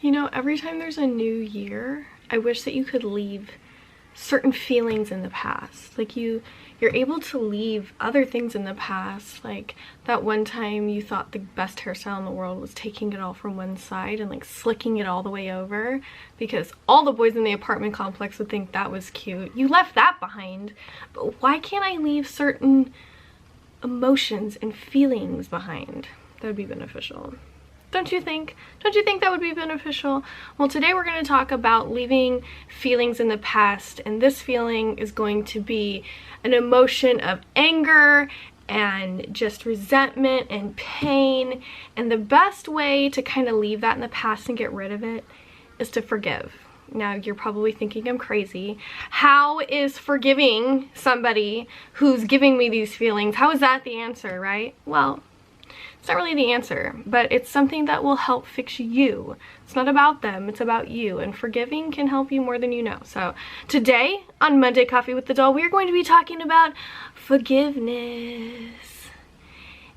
You know, every time there's a new year, I wish that you could leave certain feelings in the past. Like you're able to leave other things in the past, like that one time you thought the best hairstyle in the world was taking it all from one side and like slicking it all the way over because all the boys in the apartment complex would think that was cute. You left that behind, but why can't I leave certain emotions and feelings behind? That would be beneficial. Don't you think? Don't you think that would be beneficial? Well, today we're going to talk about leaving feelings in the past, and this feeling is going to be an emotion of anger and just resentment and pain, and the best way to kind of leave that in the past and get rid of it is to forgive. Now, you're probably thinking I'm crazy. How is forgiving somebody who's giving me these feelings, how is that the answer, right? Well, it's not really the answer, but it's something that will help fix you. It's not about them, it's about you, and forgiving can help you more than you know. So today on Monday Coffee with the Doll, we are going to be talking about forgiveness.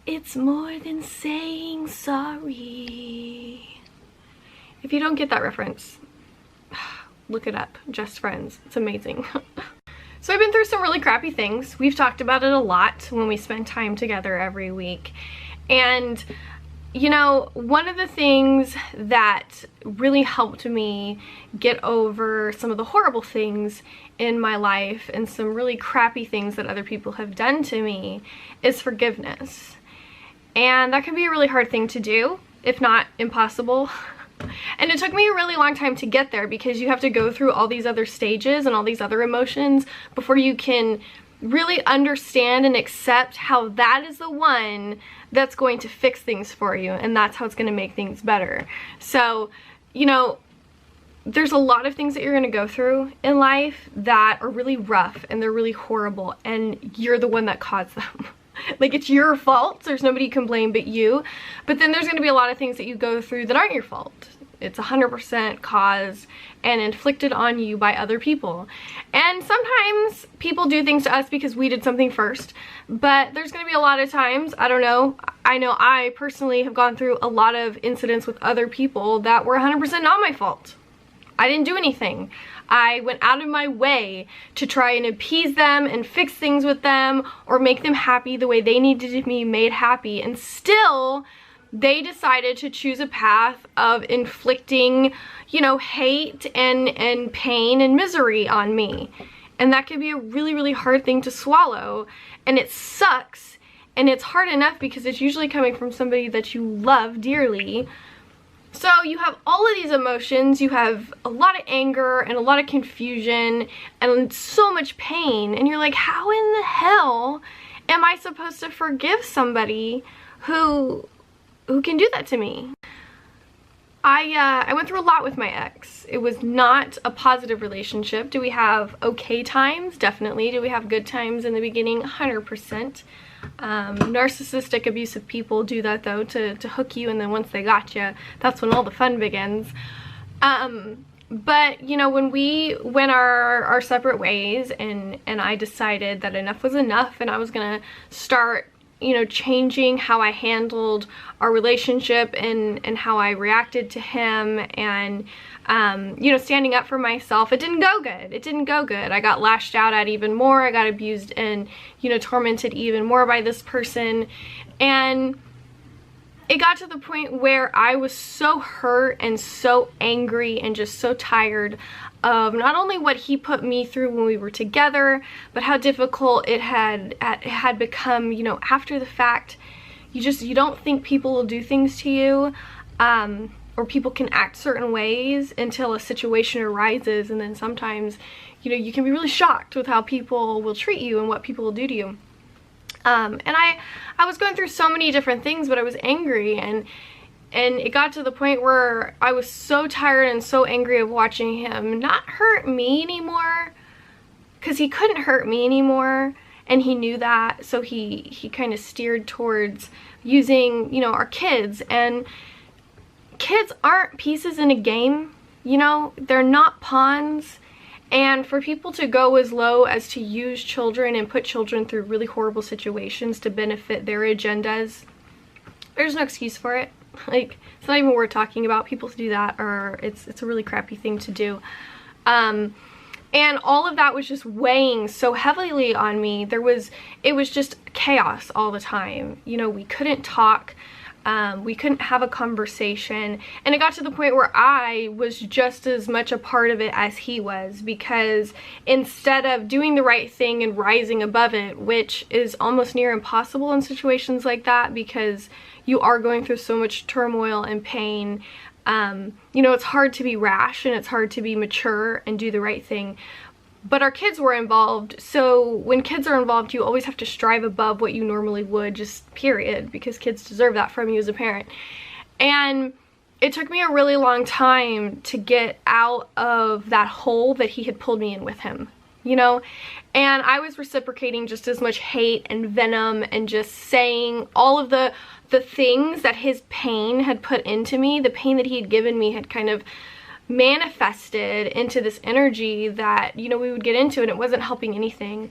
It's more than saying sorry. If you don't get that reference, look it up. Just Friends. It's amazing. So I've been through some really crappy things. We've talked about it a lot when we spend time together every week. And you know, one of the things that really helped me get over some of the horrible things in my life and some really crappy things that other people have done to me is forgiveness. And that can be a really hard thing to do, if not impossible. And it took me a really long time to get there because you have to go through all these other stages and all these other emotions before you can really understand and accept how that is the one that's going to fix things for you, and that's how it's going to make things better. So, you know, there's a lot of things that you're going to go through in life that are really rough and they're really horrible, and you're the one that caused them. Like, it's your fault. There's nobody you can blame but you. But then there's going to be a lot of things that you go through that aren't your fault. It's 100% caused and inflicted on you by other people. And sometimes people do things to us because we did something first. But there's going to be a lot of times, I don't know, I know I personally have gone through a lot of incidents with other people that were 100% not my fault. I didn't do anything. I went out of my way to try and appease them and fix things with them or make them happy the way they needed to be made happy, and still they decided to choose a path of inflicting, you know, hate and pain and misery on me. And that can be a really, really hard thing to swallow, and it sucks, and it's hard enough because it's usually coming from somebody that you love dearly. So you have all of these emotions, you have a lot of anger and a lot of confusion and so much pain, and you're like, how in the hell am I supposed to forgive somebody who can do that to me? I went through a lot with my ex. It was not a positive relationship. Do we have okay times? Definitely. Do we have good times in the beginning? 100%. Narcissistic, abusive people do that though to hook you, and then once they got you, that's when all the fun begins. But you know, when we went our separate ways and I decided that enough was enough and I was gonna start, you know, changing how I handled our relationship and how I reacted to him, and you know, standing up for myself, it didn't go good. It didn't go good. I got lashed out at even more. I got abused and, you know, tormented even more by this person. And it got to the point where I was so hurt and so angry and just so tired of not only what he put me through when we were together, but how difficult it had become, you know, after the fact. You don't think people will do things to you, or people can act certain ways until a situation arises, and then sometimes, you know, you can be really shocked with how people will treat you and what people will do to you. And I was going through so many different things, but I was angry, and it got to the point where I was so tired and so angry of watching him not hurt me anymore, because he couldn't hurt me anymore, and he knew that, so he kind of steered towards using, you know, our kids. And kids aren't pieces in a game, you know, they're not pawns. And for people to go as low as to use children and put children through really horrible situations to benefit their agendas, there's no excuse for it. Like, it's not even worth talking about. People do that, or it's a really crappy thing to do. And all of that was just weighing so heavily on me. It was just chaos all the time. You know, we couldn't talk. We couldn't have a conversation, and it got to the point where I was just as much a part of it as he was, because instead of doing the right thing and rising above it, which is almost near impossible in situations like that because you are going through so much turmoil and pain, you know, it's hard to be rash and it's hard to be mature and do the right thing. But our kids were involved, so when kids are involved, you always have to strive above what you normally would, just period, because kids deserve that from you as a parent. And it took me a really long time to get out of that hole that he had pulled me in with him, you know? And I was reciprocating just as much hate and venom and just saying all of the things that his pain had put into me, the pain that he had given me had kind of manifested into this energy that, you know, we would get into, and it wasn't helping anything.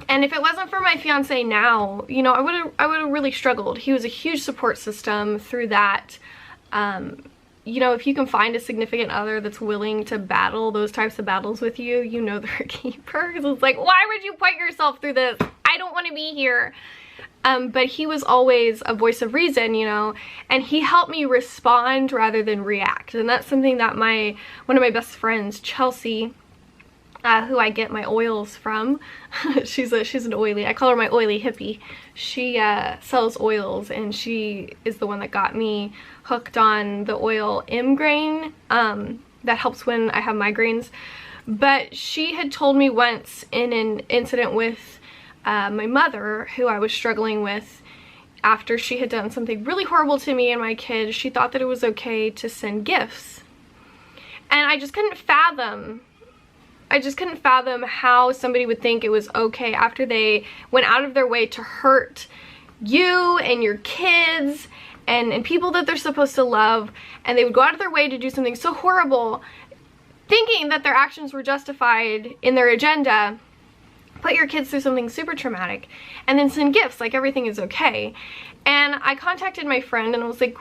And if it wasn't for my fiance now, you know, I would have really struggled. He was a huge support system through that. You know, if you can find a significant other that's willing to battle those types of battles with you, you know they're a keeper. Because it's like, why would you put yourself through this? I don't want to be here. But he was always a voice of reason, you know, and he helped me respond rather than react. And that's something that one of my best friends, Chelsea, who I get my oils from, she's an oily, I call her my oily hippie. She sells oils, and she is the one that got me hooked on the oil M-grain that helps when I have migraines. But she had told me once in an incident with my mother, who I was struggling with after she had done something really horrible to me and my kids, she thought that it was okay to send gifts. And I just couldn't fathom how somebody would think it was okay after they went out of their way to hurt you and your kids and people that they're supposed to love, and they would go out of their way to do something so horrible, thinking that their actions were justified in their agenda, put your kids through something super traumatic, and then send gifts like everything is okay. And I contacted my friend and I was like,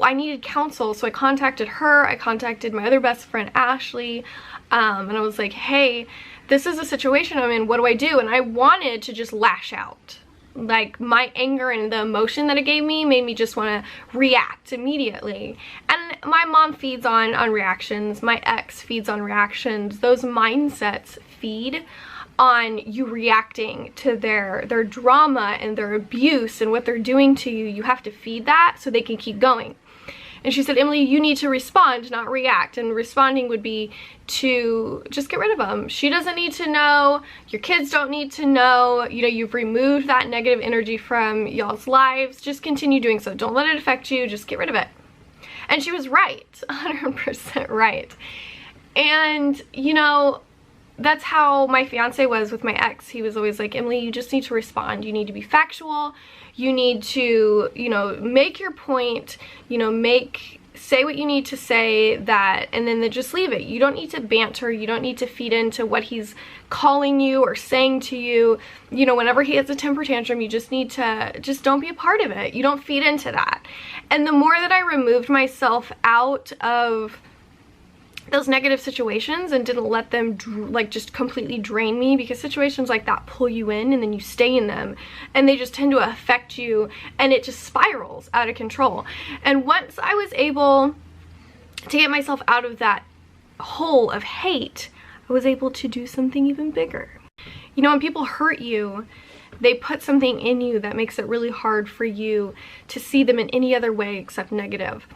I needed counsel. So I contacted her, I contacted my other best friend, Ashley, and I was like, hey, this is a situation I'm in, what do I do? And I wanted to just lash out. Like, my anger and the emotion that it gave me made me just want to react immediately. And my mom feeds on reactions, my ex feeds on reactions. Those mindsets feed on you reacting to their drama and their abuse and what they're doing to you. You have to feed that so they can keep going. And she said, Emily, you need to respond, not react. And responding would be to just get rid of them. She doesn't need to know. Your kids don't need to know. You know, you've removed that negative energy from y'all's lives. Just continue doing so. Don't let it affect you. Just get rid of it. And she was right, 100% right. And, you know, that's how my fiance was with my ex. He was always like, Emily, you just need to respond. You need to be factual. You need to, you know, make your point, you know, say what you need to say, that, and then just leave it. You don't need to banter. You don't need to feed into what he's calling you or saying to you. You know, whenever he has a temper tantrum, you just need to, just don't be a part of it. You don't feed into that. And the more that I removed myself out of those negative situations and didn't let them like just completely drain me, because situations like that pull you in and then you stay in them and they just tend to affect you and it just spirals out of control. And once I was able to get myself out of that hole of hate, I was able to do something even bigger. You know, when people hurt you, they put something in you that makes it really hard for you to see them in any other way except negative.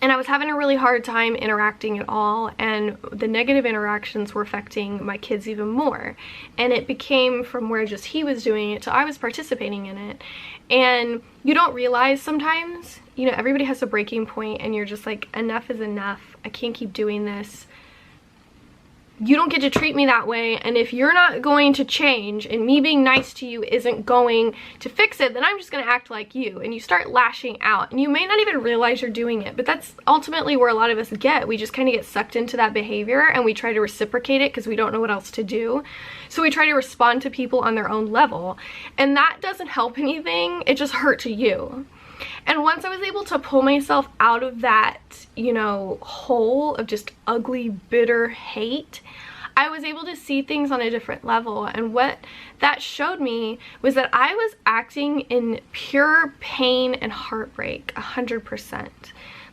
And I was having a really hard time interacting at all, and the negative interactions were affecting my kids even more. And it became from where just he was doing it to I was participating in it. And you don't realize sometimes, you know, everybody has a breaking point and you're just like, enough is enough. I can't keep doing this. You don't get to treat me that way, and if you're not going to change and me being nice to you isn't going to fix it, then I'm just going to act like you. And you start lashing out, and you may not even realize you're doing it, but that's ultimately where a lot of us get. We just kind of get sucked into that behavior and we try to reciprocate it because we don't know what else to do. So we try to respond to people on their own level, and that doesn't help anything. It just hurts you. And once I was able to pull myself out of that, you know, hole of just ugly, bitter hate, I was able to see things on a different level. And what that showed me was that I was acting in pure pain and heartbreak 100%.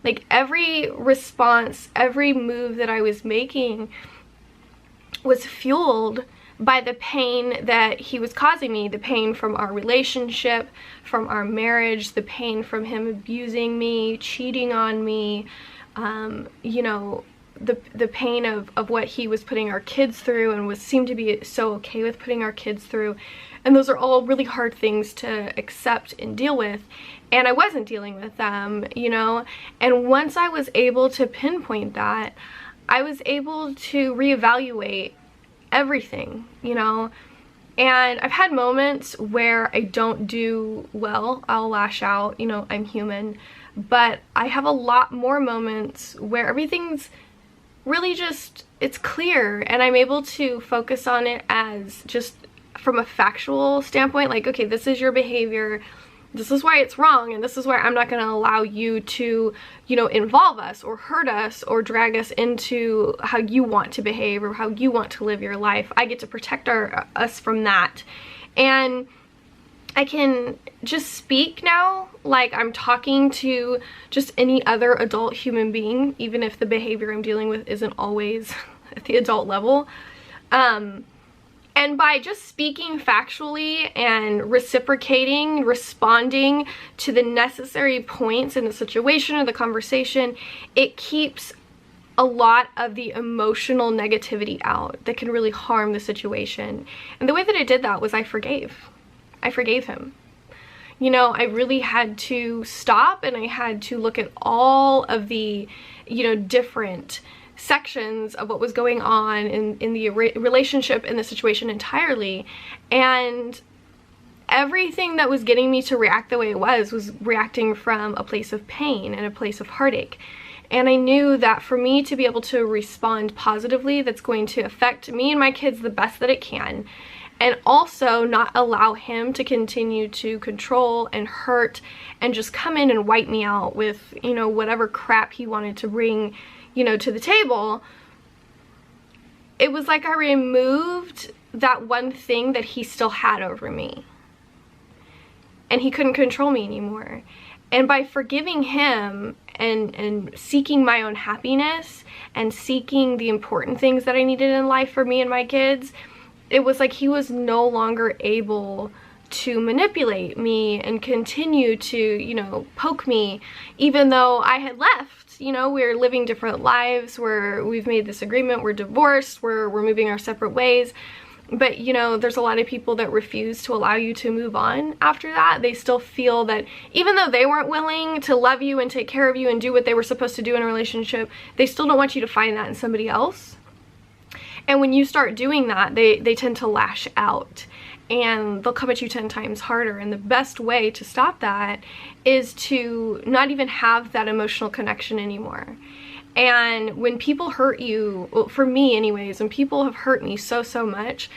Like every response, every move that I was making was fueled by the pain that he was causing me, the pain from our relationship, from our marriage, the pain from him abusing me, cheating on me, you know, the pain of what he was putting our kids through and seemed to be so okay with putting our kids through. And those are all really hard things to accept and deal with. And I wasn't dealing with them, you know. And once I was able to pinpoint that, I was able to reevaluate everything, you know. And I've had moments where I don't do well. I'll lash out, you know, I'm human. But I have a lot more moments where everything's really just, it's clear, and I'm able to focus on it as just from a factual standpoint, like, okay, this is your behavior, this is why it's wrong, and this is why I'm not going to allow you to, you know, involve us or hurt us or drag us into how you want to behave or how you want to live your life. I get to protect us from that. And I can just speak now like I'm talking to just any other adult human being, even if the behavior I'm dealing with isn't always at the adult level. And by just speaking factually and reciprocating, responding to the necessary points in the situation or the conversation, it keeps a lot of the emotional negativity out that can really harm the situation. And the way that I did that was I forgave him. You know, I really had to stop, and I had to look at all of the, you know, different sections of what was going on in the relationship and the situation entirely. And everything that was getting me to react the way it was reacting from a place of pain and a place of heartache. And I knew that for me to be able to respond positively, that's going to affect me and my kids the best that it can, and also not allow him to continue to control and hurt and just come in and wipe me out with, you know, whatever crap he wanted to bring, you know, to the table. It was like I removed that one thing that he still had over me, and he couldn't control me anymore. And by forgiving him and seeking my own happiness and seeking the important things that I needed in life for me and my kids, it was like he was no longer able to manipulate me and continue to, you know, poke me, even though I had left. You know, we're living different lives, we've made this agreement, we're divorced, we're moving our separate ways. But, you know, there's a lot of people that refuse to allow you to move on after that. They still feel that even though they weren't willing to love you and take care of you and do what they were supposed to do in a relationship, they still don't want you to find that in somebody else. And when you start doing that, they tend to lash out, and they'll come at you 10 times harder. And the best way to stop that is to not even have that emotional connection anymore. And when people hurt you, well, for me anyways, when people have hurt me so much,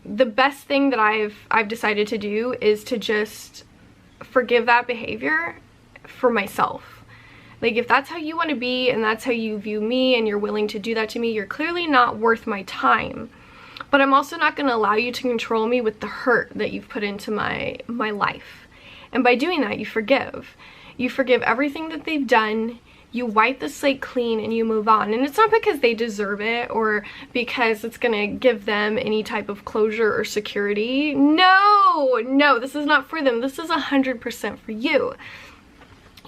the best thing that I've decided to do is to just forgive that behavior for myself. Like, if that's how you want to be and that's how you view me and you're willing to do that to me, you're clearly not worth my time. But I'm also not going to allow you to control me with the hurt that you've put into my life. And by doing that, you forgive. You forgive everything that they've done. You wipe the slate clean and you move on. And it's not because they deserve it or because it's going to give them any type of closure or security. No, this is not for them. This is 100% for you.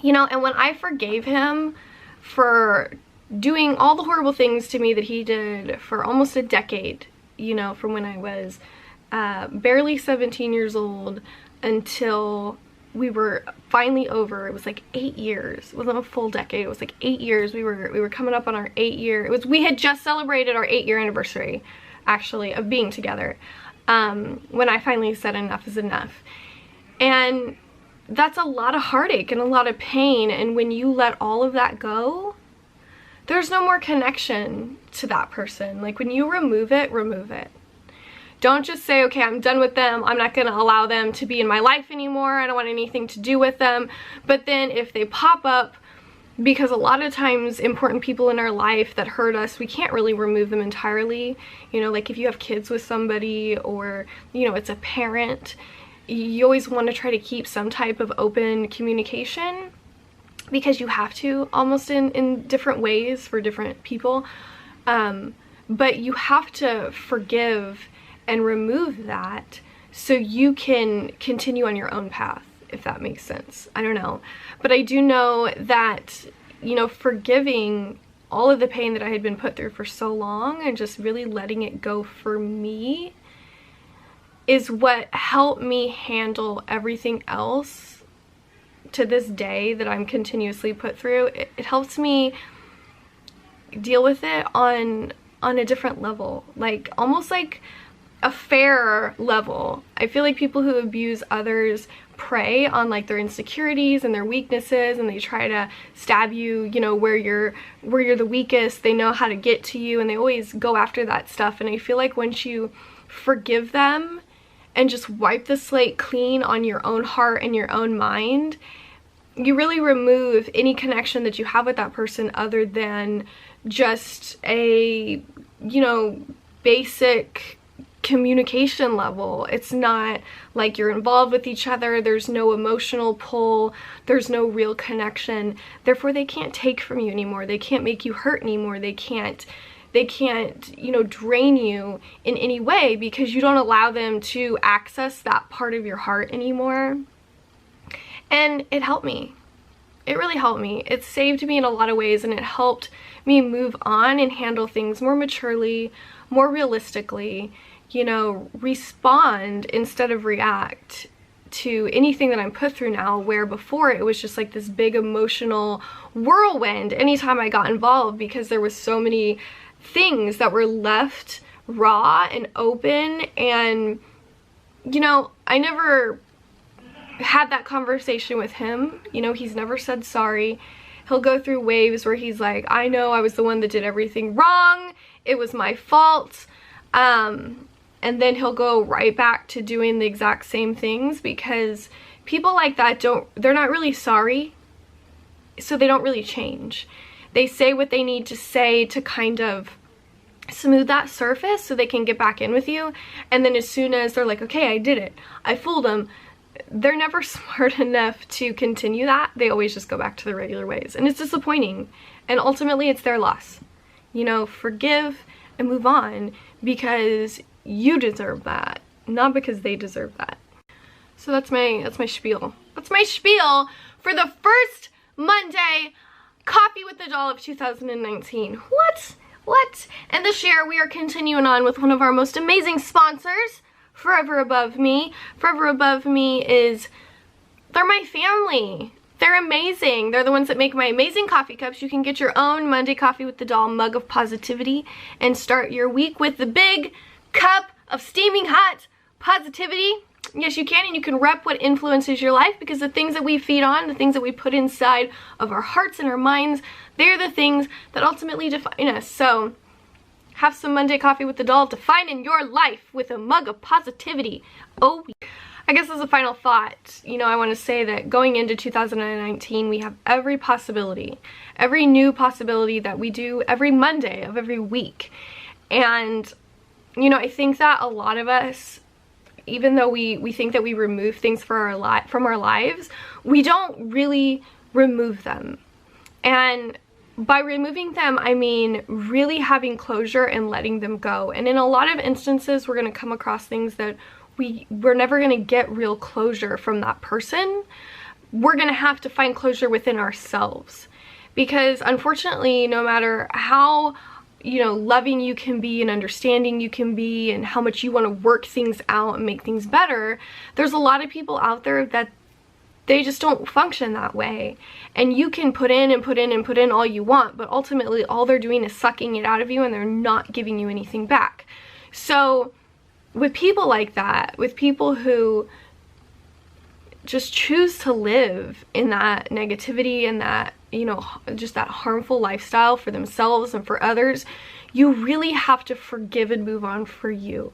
You know, and when I forgave him for doing all the horrible things to me that he did for almost a decade, you know, from when I was barely 17 years old until we were finally over. It was like 8 years. It wasn't a full decade. It was like 8 years. We were coming up on our 8-year. We had just celebrated our 8-year anniversary, actually, of being together. When I finally said enough is enough. And that's a lot of heartache and a lot of pain, and when you let all of that go, there's no more connection to that person. Like, when you remove it, remove it. Don't just say, okay, I'm done with them, I'm not gonna allow them to be in my life anymore, I don't want anything to do with them. But then if they pop up, because a lot of times important people in our life that hurt us, we can't really remove them entirely. You know, like if you have kids with somebody, or, you know, it's a parent, you always want to try to keep some type of open communication, because you have to, almost in different ways for different people. But you have to forgive and remove that so you can continue on your own path, if that makes sense. I don't know. But I do know that, you know, forgiving all of the pain that I had been put through for so long and just really letting it go for me is what helped me handle everything else to this day that I'm continuously put through. It helps me deal with it on a different level, like almost like a fair level. I feel like people who abuse others prey on like their insecurities and their weaknesses, and they try to stab you, you know, where you're the weakest. They know how to get to you, and they always go after that stuff. And I feel like once you forgive them and just wipe the slate clean on your own heart and your own mind, you really remove any connection that you have with that person other than just a, you know, basic communication level. It's not like you're involved with each other, there's no emotional pull, there's no real connection. Therefore they can't take from you anymore, they can't make you hurt anymore, they can't, you know, drain you in any way, because you don't allow them to access that part of your heart anymore. And it helped me. It really helped me. It saved me in a lot of ways, and it helped me move on and handle things more maturely, more realistically, you know, respond instead of react to anything that I'm put through now, where before it was just like this big emotional whirlwind anytime I got involved, because there was so many things that were left raw and open. And, you know, I never had that conversation with him. You know, he's never said sorry. He'll go through waves where he's like, I know I was the one that did everything wrong, it was my fault. And then he'll go right back to doing the exact same things, because people like that they're not really sorry, so they don't really change. They say what they need to say to kind of smooth that surface so they can get back in with you. And then as soon as they're like, okay, I did it, I fooled them, they're never smart enough to continue that. They always just go back to their regular ways, and it's disappointing, and ultimately it's their loss. You know, forgive and move on, because you deserve that, not because they deserve that. So that's my spiel. That's my spiel for the first Monday Coffee with the Doll of 2019. What? And this year we are continuing on with one of our most amazing sponsors, Forever Above Me. Forever Above Me they're my family. They're amazing. They're the ones that make my amazing coffee cups. You can get your own Monday Coffee with the Doll mug of positivity and start your week with the big cup of steaming hot positivity. Yes, you can, and you can rep what influences your life, because the things that we feed on, the things that we put inside of our hearts and our minds, they're the things that ultimately define us. So have some Monday Coffee with the Doll defining your life with a mug of positivity. Oh, I guess as a final thought, you know, I want to say that going into 2019, we have every possibility, every new possibility that we do every Monday of every week. And, you know, I think that a lot of us, even though we think that we remove things from our lives, we don't really remove them. And by removing them, I mean really having closure and letting them go. And in a lot of instances, we're going to come across things that we're never going to get real closure from that person. We're going to have to find closure within ourselves, because unfortunately, no matter how, you know, loving you can be and understanding you can be and how much you want to work things out and make things better, there's a lot of people out there that they just don't function that way. And you can put in and put in and put in all you want, but ultimately all they're doing is sucking it out of you, and they're not giving you anything back. So with people like that, with people who just choose to live in that negativity and that, you know, just that harmful lifestyle for themselves and for others, you really have to forgive and move on for you.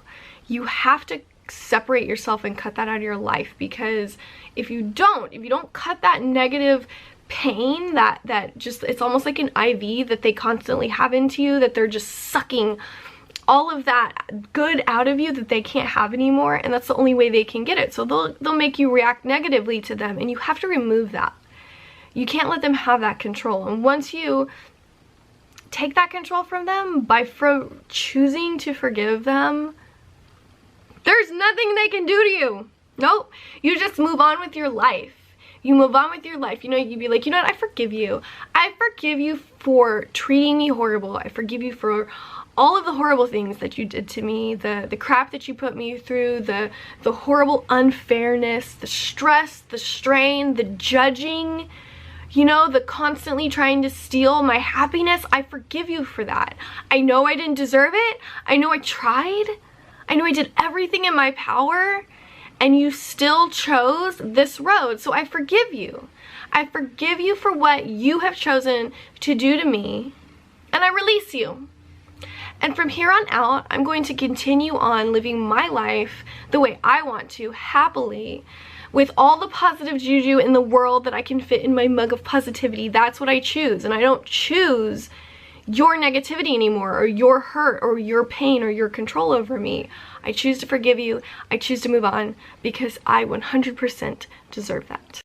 you have to separate yourself and cut that out of your life, because if you don't cut that negative pain, that just, it's almost like an IV that they constantly have into you, that they're just sucking all of that good out of you that they can't have anymore, and that's the only way they can get it. So they'll make you react negatively to them, and you have to remove that. You can't let them have that control. And once you take that control from them by choosing to forgive them, there's nothing they can do to you. Nope. You just move on with your life. You move on with your life. You know, you'd be like, you know what, I forgive you. I forgive you for treating me horrible. I forgive you for all of the horrible things that you did to me, the crap that you put me through, the horrible unfairness, the stress, the strain, the judging, you know, the constantly trying to steal my happiness. I forgive you for that. I know I didn't deserve it. I know I tried. I know I did everything in my power, and you still chose this road. So I forgive you. I forgive you for what you have chosen to do to me, and I release you. And from here on out, I'm going to continue on living my life the way I want to, happily, with all the positive juju in the world that I can fit in my mug of positivity. That's what I choose. And I don't choose your negativity anymore, or your hurt, or your pain, or your control over me. I choose to forgive you. I choose to move on, because I 100% deserve that.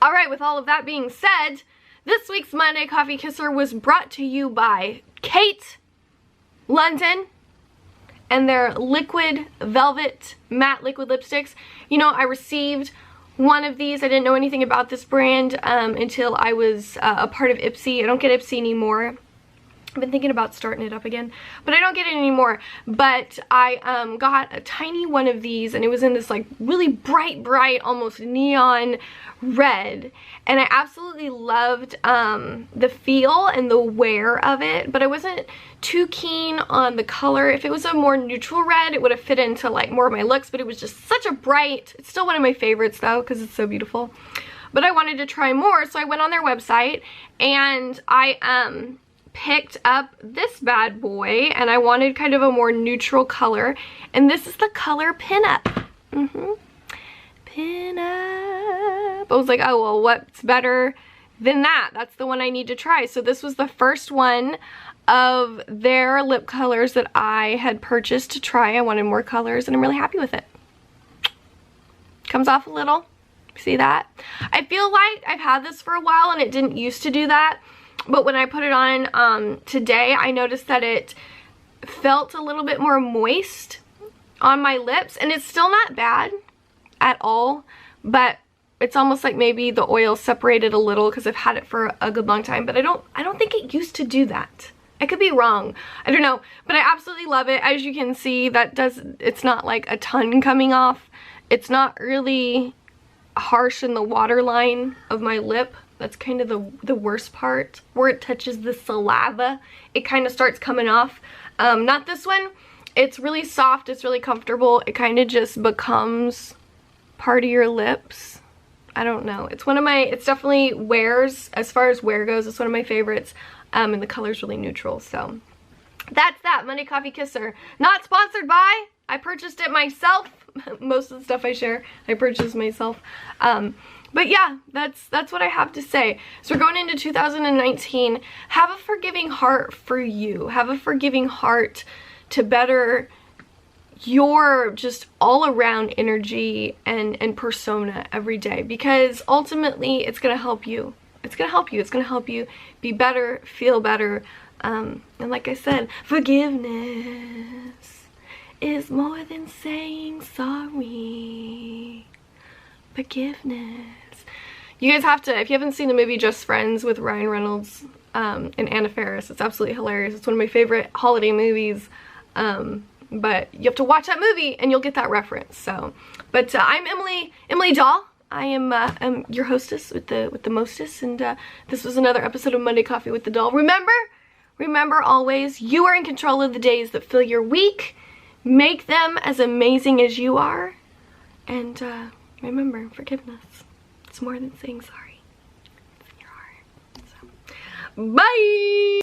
All right, with all of that being said, this week's Monday Coffee Kisser was brought to you by Caité London and their liquid velvet matte liquid lipsticks. You know, I received one of these. I didn't know anything about this brand until I was a part of Ipsy. I don't get Ipsy anymore. I've been thinking about starting it up again, but I don't get it anymore. But I got a tiny one of these, and it was in this like really bright, almost neon red, and I absolutely loved the feel and the wear of it, but I wasn't too keen on the color. If it was a more neutral red, it would have fit into like more of my looks, but it was just such a bright, it's still one of my favorites though, because it's so beautiful. But I wanted to try more, so I went on their website, and I picked up this bad boy, and I wanted kind of a more neutral color, and this is the color Pinup. Pinup. I was like, oh well, what's better than that? That's the one I need to try. So this was the first one of their lip colors that I had purchased to try. I wanted more colors, and I'm really happy with it. Comes off a little, see that? I feel like I've had this for a while, and it didn't used to do that. But when I put it on today, I noticed that it felt a little bit more moist on my lips, and it's still not bad at all, but it's almost like maybe the oil separated a little because I've had it for a good long time. But I don't think it used to do that. I could be wrong. I don't know, but I absolutely love it. As you can see, it's not like a ton coming off. It's not really harsh in the waterline of my lip. That's kind of the worst part. Where it touches the saliva, it kind of starts coming off. Not this one. It's really soft. It's really comfortable. It kind of just becomes part of your lips. I don't know. It's definitely wears, as far as wear goes, it's one of my favorites. And the color's really neutral. So that's that. Monday Coffee Kisser. Not sponsored by. I purchased it myself. Most of the stuff I share, I purchased myself. But yeah, that's what I have to say. So we're going into 2019. Have a forgiving heart for you. Have a forgiving heart to better your just all around energy and persona every day, because ultimately it's going to help you. It's going to help you. It's going to help you be better, feel better. And like I said, forgiveness is more than saying sorry. Forgiveness. You guys have to, if you haven't seen the movie Just Friends with Ryan Reynolds and Anna Faris, it's absolutely hilarious. It's one of my favorite holiday movies. But you have to watch that movie and you'll get that reference. So, but I'm Emily Doll. I am your hostess with the mostest, and this was another episode of Monday Coffee with the Doll. Remember always, you are in control of the days that fill your week. Make them as amazing as you are, and remember, forgiveness. It's more than saying sorry. It's in your heart. So, bye!